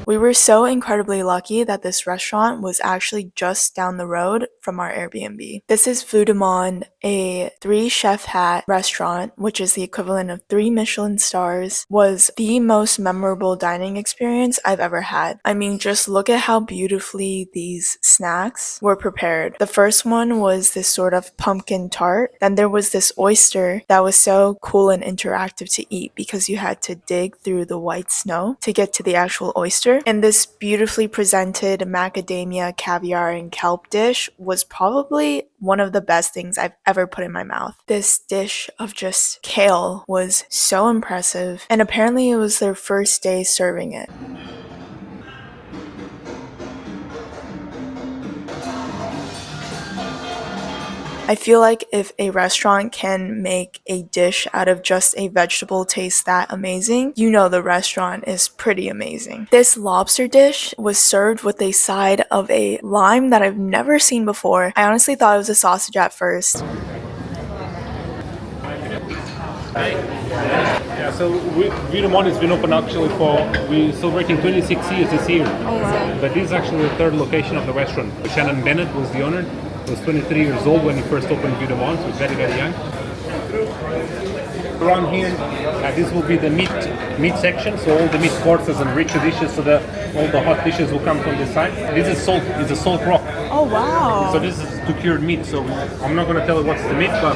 We were so incredibly lucky that this restaurant was actually just down the road from our Airbnb. This is Vue de Monde, a 3-chef hat restaurant, which is the equivalent of 3 Michelin stars, was the most memorable dining experience I've ever had. I mean, just look at how beautifully these snacks were prepared. The first one was this sort of pumpkin tart. Then there was this oyster that was so cool and interactive to eat because you had to dig through the white snow to get to the actual oyster. And this beautifully presented macadamia, caviar, and kelp dish was probably one of the best things I've ever put in my mouth. This dish of just kale was so impressive, and apparently it was their first day serving it. I feel like if a restaurant can make a dish out of just a vegetable taste that amazing, you know the restaurant is pretty amazing. This lobster dish was served with a side of a lime that I've never seen before. I honestly thought it was a sausage at first. Yeah, so Vue de Monde has been open actually we're celebrating 26 years this year. Oh wow. But this is actually the third location of the restaurant. Shannon Bennett was the owner. He was 23 years old when he first opened Vue de Monde, so he was very, very young. Around here, this will be the meat section, so all the meat courses and richer dishes, so all the hot dishes will come from this side. This is salt, it's a salt rock. Oh wow. So this is to cure meat, so I'm not going to tell you what's the meat, but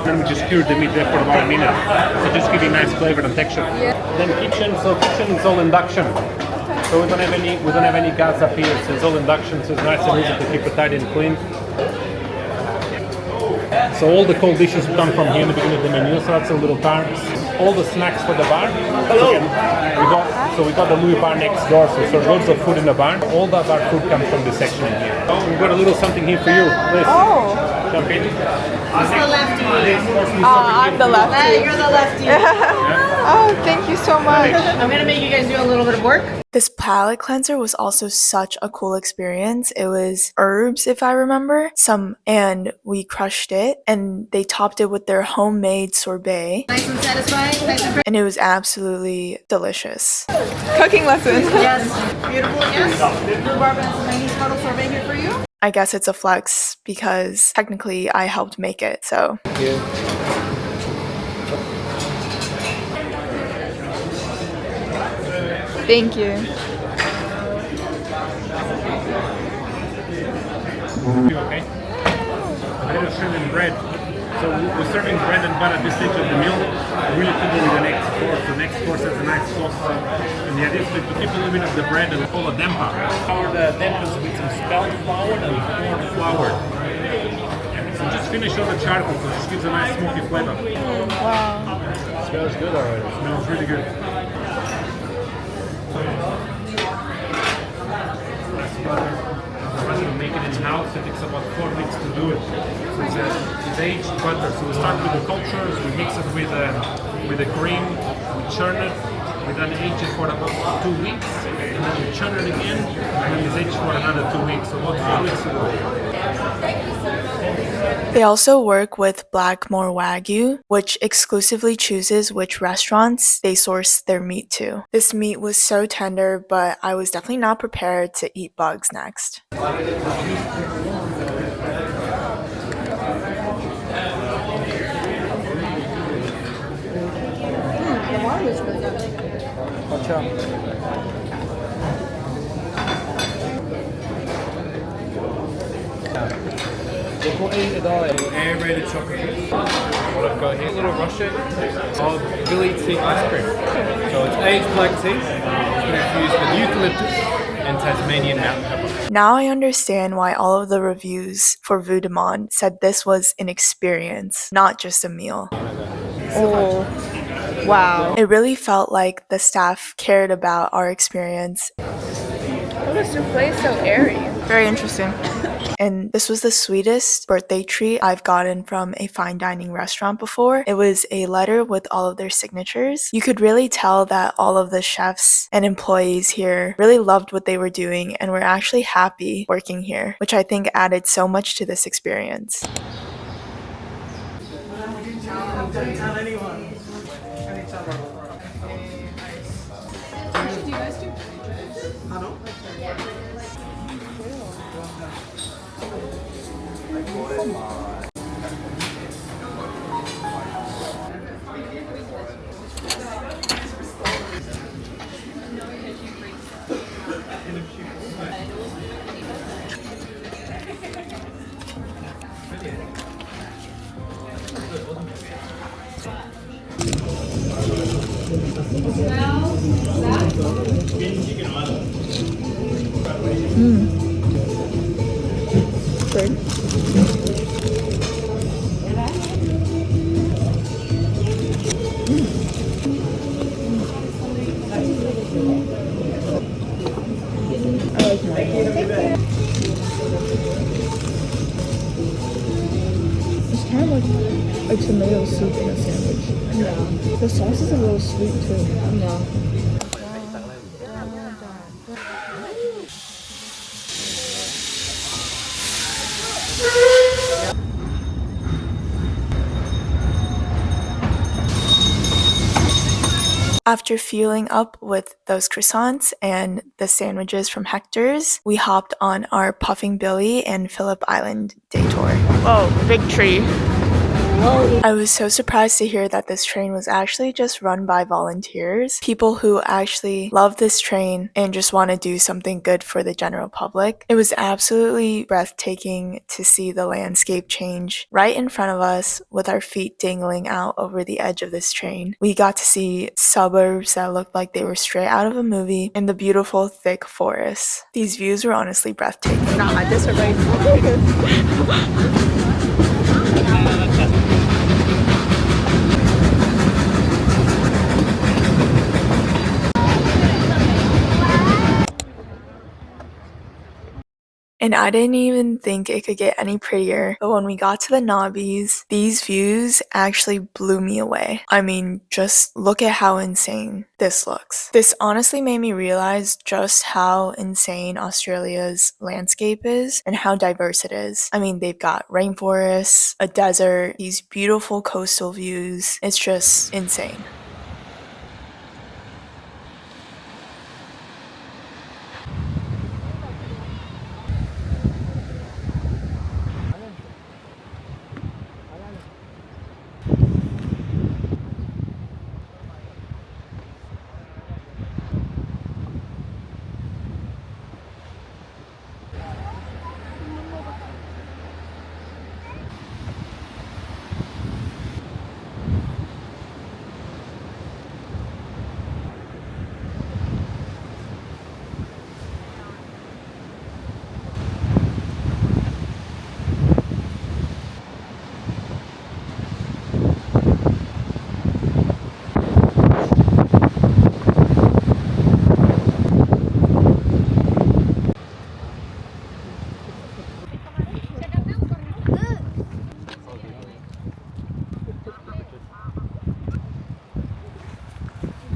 then we just cured the meat there for about a minute. So just giving nice flavor and texture. Yeah. Then kitchen is all induction. So we don't have any gas up here, so it's all induction, so it's nice and easy to keep it tidy and clean. So all the cold dishes come from here in the beginning of the menu, so that's a little bar. All the snacks for the bar. Hello. We got the Louis bar next door, so there's loads of food in the bar. All that bar food comes from this section in here. Oh, we've got a little something here for you. Please. Oh. Jump in. Who's the lefty? I'm the lefty. You're the lefty. Oh, thank you so much. I'm gonna make you guys do a little bit of work. This palate cleanser was also such a cool experience. It was herbs, if I remember, and we crushed it, and they topped it with their homemade sorbet. Nice and satisfying. Nice and And it was absolutely delicious. Cooking lesson. yes. Beautiful. Yes. Rhubarb and some Chinese puddle sorbet here for you. I guess it's a flex because technically I helped make it, so. Thank you. You okay? A little shrimp and bread. So we're serving bread and butter at this stage of the meal. Really cool with the next course. The next course has a nice sauce. And the idea is to keep a little bit of the bread and call a damper. Our dampers with some spelt flour and corn flour. So just finish on the charcoal, so it just gives a nice smoky flavor. Wow. Smells good already. Smells really good. We're making it in-house. It takes about 4 weeks to do it. So it's aged butter. So we start with the cultures, we mix it with the cream, we churn it, we then age it for about 2 weeks, and then we churn it again, and then it's aged for another 2 weeks. So about 4 weeks ago. They also work with Blackmore Wagyu, which exclusively chooses which restaurants they source their meat to. This meat was so tender, but I was definitely not prepared to eat bugs next. The water is really good. Watch out. Look what aerated chocolate. What I've got here, a little Russian of Deli tea ice cream. So it's aged black tea. It's been infused with eucalyptus and Tasmanian mountain pepper. Now I understand why all of the reviews for Vue de Monde said this was an experience, not just a meal. Oh, wow. It really felt like the staff cared about our experience. Oh, the souffle is so airy. Very interesting. And this was the sweetest birthday treat I've gotten from a fine dining restaurant before. It was a letter with all of their signatures. You could really tell that all of the chefs and employees here really loved what they were doing and were actually happy working here, which I think added so much to this experience. It's kind of like a tomato soup in a sandwich. Yeah. The sauce is a little sweet too. Yeah. After fueling up with those croissants and the sandwiches from Hector's, we hopped on our Puffing Billy and Phillip Island day tour. Oh, big tree. I was so surprised to hear that this train was actually just run by volunteers, people who actually love this train and just want to do something good for the general public. It was absolutely breathtaking to see the landscape change right in front of us with our feet dangling out over the edge of this train. We got to see suburbs that looked like they were straight out of a movie and the beautiful thick forests. These views were honestly breathtaking. Not my disarray. And I didn't even think it could get any prettier, but when we got to the Nobbies, these views actually blew me away. I mean, just look at how insane this looks. This honestly made me realize just how insane Australia's landscape is and how diverse it is. I mean, they've got rainforests, a desert, these beautiful coastal views. It's just insane.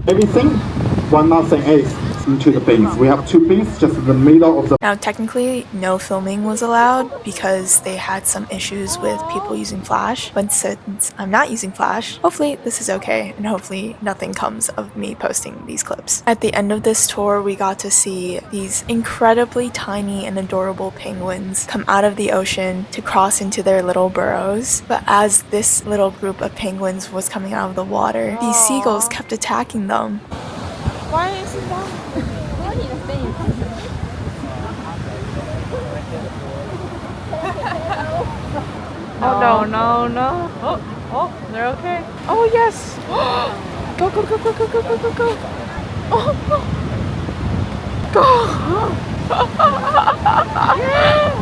Everything, one nothing is into the bins. We have 2 bins just in the middle of the. Now, technically, no filming was allowed because they had some issues with people using Flash, but since I'm not using Flash, hopefully this is okay, and hopefully nothing comes of me posting these clips. At the end of this tour, we got to see these incredibly tiny and adorable penguins come out of the ocean to cross into their little burrows, but as this little group of penguins was coming out of the water, these seagulls kept attacking them. Why isn't that? Oh no, no, no. Oh, they're okay. Oh yes. Go, go, go, go, go, go, go, go, go. Oh, go. Yeah.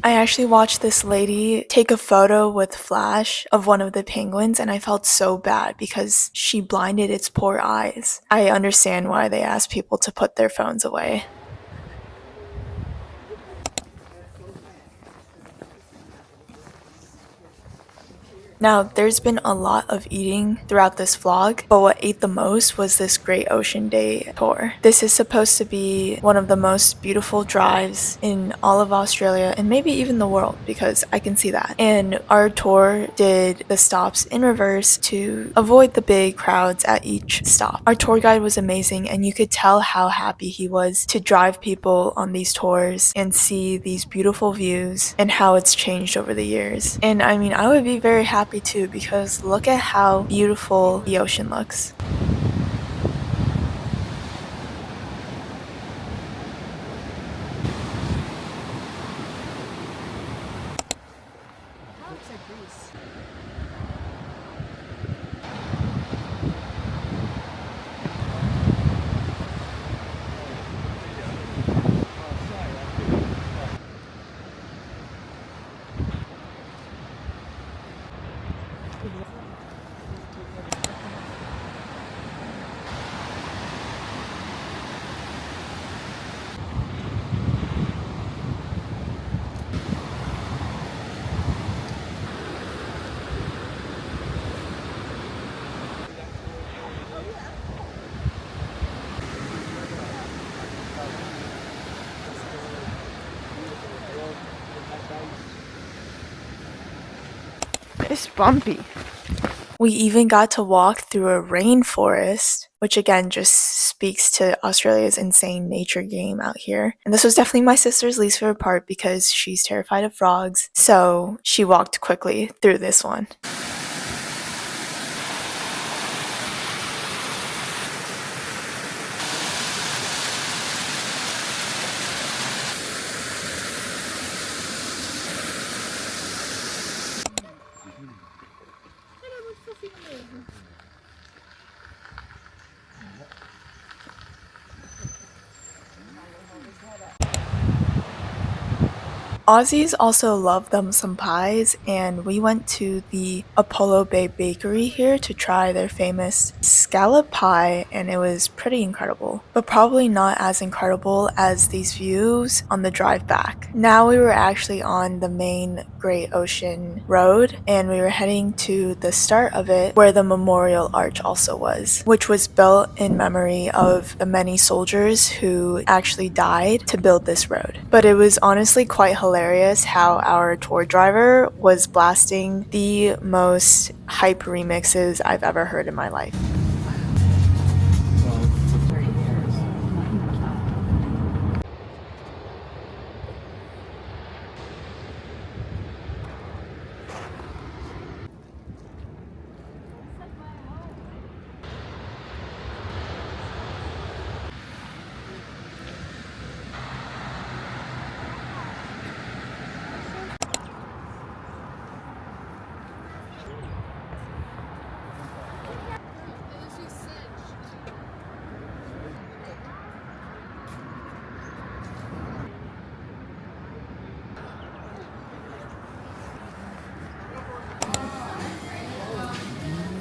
I actually watched this lady take a photo with Flash of one of the penguins, and I felt so bad because she blinded its poor eyes. I understand why they ask people to put their phones away. Now, there's been a lot of eating throughout this vlog, but what ate the most was this Great Ocean Day tour. This is supposed to be one of the most beautiful drives in all of Australia and maybe even the world, because I can see that. And our tour did the stops in reverse to avoid the big crowds at each stop. Our tour guide was amazing, and you could tell how happy he was to drive people on these tours and see these beautiful views and how it's changed over the years. And I mean, I would be very happy too, because look at how beautiful the ocean looks. It's bumpy. We even got to walk through a rainforest, which again just speaks to Australia's insane nature game out here. And this was definitely my sister's least favorite part because she's terrified of frogs, so she walked quickly through this one. Aussies also love them some pies, and we went to the Apollo Bay Bakery here to try their famous scallop pie, and it was pretty incredible, but probably not as incredible as these views on the drive back. Now we were actually on the main Great Ocean Road, and we were heading to the start of it where the Memorial Arch also was, which was built in memory of the many soldiers who actually died to build this road. But it was honestly quite hilarious how our tour driver was blasting the most hype remixes I've ever heard in my life.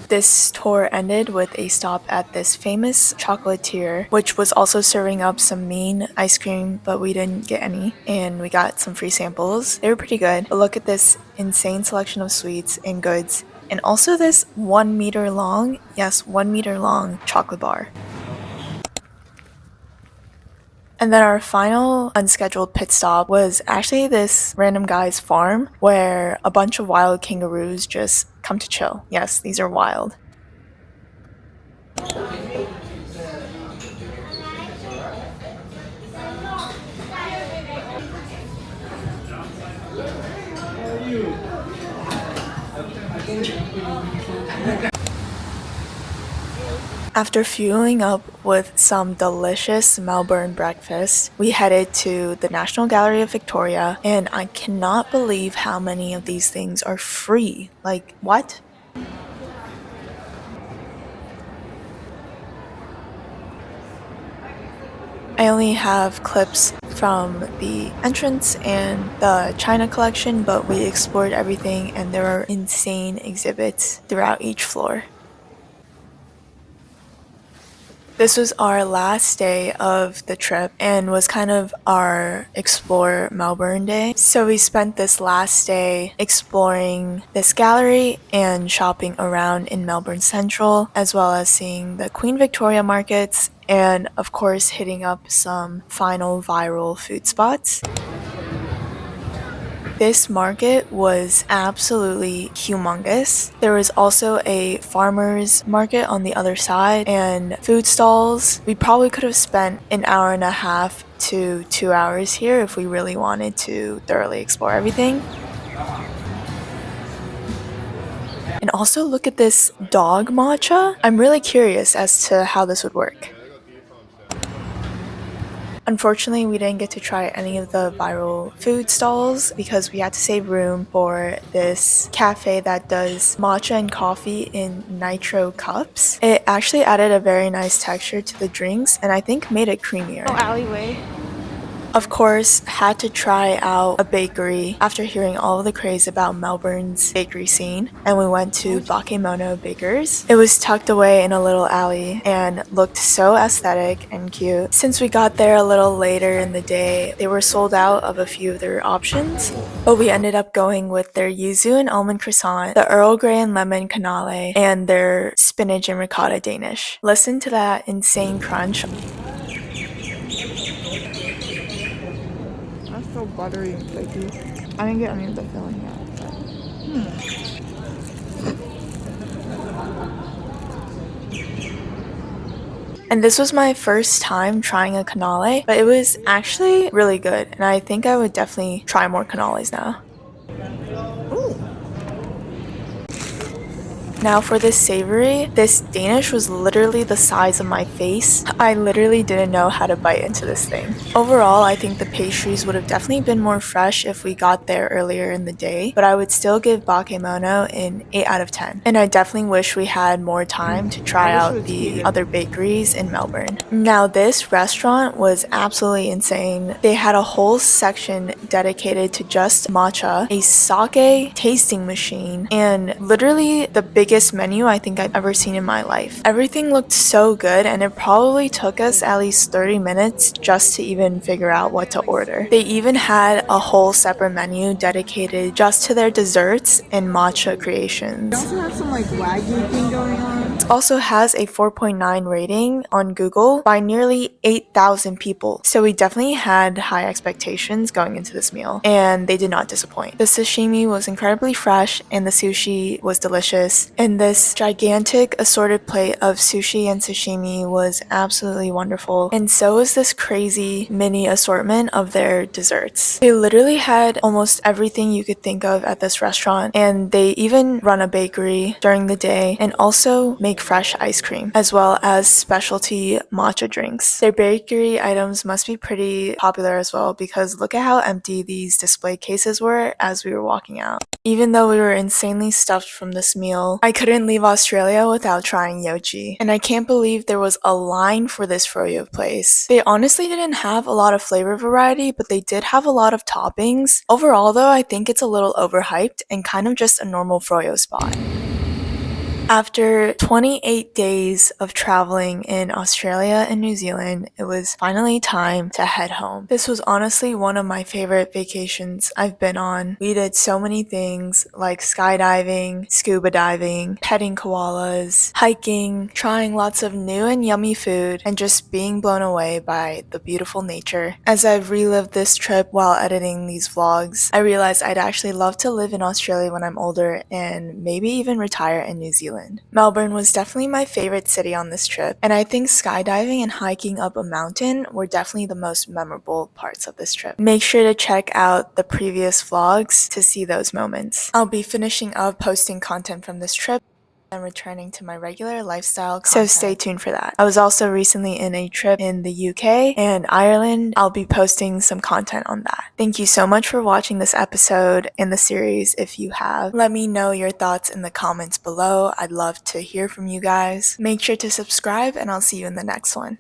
This tour ended with a stop at this famous chocolatier, which was also serving up some mean ice cream, but we didn't get any, and we got some free samples. They were pretty good, but look at this insane selection of sweets and goods, and also this 1 meter long, yes, 1 meter long chocolate bar. And then our final unscheduled pit stop was actually this random guy's farm where a bunch of wild kangaroos just come to chill. Yes, these are wild. After fueling up with some delicious Melbourne breakfast, we headed to the National Gallery of Victoria, and I cannot believe how many of these things are free. Like, what? I only have clips from the entrance and the China collection, but we explored everything and there are insane exhibits throughout each floor. This was our last day of the trip and was kind of our Explore Melbourne day. So we spent this last day exploring this gallery and shopping around in Melbourne Central, as well as seeing the Queen Victoria markets and, of course, hitting up some final viral food spots. This market was absolutely humongous. There was also a farmer's market on the other side and food stalls. We probably could have spent an hour and a half to 2 hours here if we really wanted to thoroughly explore everything. And also look at this dog matcha. I'm really curious as to how this would work. Unfortunately, we didn't get to try any of the viral food stalls because we had to save room for this cafe that does matcha and coffee in nitro cups. It actually added a very nice texture to the drinks and I think made it creamier. Oh, alleyway. Of course, had to try out a bakery after hearing all of the craze about Melbourne's bakery scene, and we went to Bakemono Bakers. It was tucked away in a little alley and looked so aesthetic and cute. Since we got there a little later in the day, they were sold out of a few of their options, but we ended up going with their yuzu and almond croissant, the Earl Grey and lemon canale, and their spinach and ricotta Danish. Listen to that insane crunch. That's so buttery and flaky. I didn't get any of the filling yet. And this was my first time trying a canale, but it was actually really good, and I think I would definitely try more canales now. Now for this savory, this Danish was literally the size of my face. I literally didn't know how to bite into this thing. Overall, I think the pastries would have definitely been more fresh if we got there earlier in the day, but I would still give Bakemono an 8 out of 10. And I definitely wish we had more time to try out the other bakeries in Melbourne. Now this restaurant was absolutely insane. They had a whole section dedicated to just matcha, a sake tasting machine, and literally the biggest menu I think I've ever seen in my life. Everything looked so good and it probably took us at least 30 minutes just to even figure out what to order. They even had a whole separate menu dedicated just to their desserts and matcha creations. They also have some like wagyu thing going on. It also has a 4.9 rating on Google by nearly 8,000 people. So we definitely had high expectations going into this meal and they did not disappoint. The sashimi was incredibly fresh and the sushi was delicious. And this gigantic assorted plate of sushi and sashimi was absolutely wonderful. And so was this crazy mini assortment of their desserts. They literally had almost everything you could think of at this restaurant. And they even run a bakery during the day and also make fresh ice cream, as well as specialty matcha drinks. Their bakery items must be pretty popular as well because look at how empty these display cases were as we were walking out. Even though we were insanely stuffed from this meal, I couldn't leave Australia without trying yochi. And I can't believe there was a line for this froyo place. They honestly didn't have a lot of flavor variety, but they did have a lot of toppings. Overall though, I think it's a little overhyped and kind of just a normal froyo spot. After 28 days of traveling in Australia and New Zealand, it was finally time to head home. This was honestly one of my favorite vacations I've been on. We did so many things like skydiving, scuba diving, petting koalas, hiking, trying lots of new and yummy food, and just being blown away by the beautiful nature. As I've relived this trip while editing these vlogs, I realized I'd actually love to live in Australia when I'm older and maybe even retire in New Zealand. Melbourne was definitely my favorite city on this trip, and I think skydiving and hiking up a mountain were definitely the most memorable parts of this trip. Make sure to check out the previous vlogs to see those moments. I'll be finishing up posting content from this trip and returning to my regular lifestyle content. So stay tuned for that. I was also recently in a trip in the UK and Ireland. I'll be posting some content on that. Thank you so much for watching this episode in the series. If you have, let me know your thoughts in the comments below. I'd love to hear from you guys. Make sure to subscribe and I'll see you in the next one.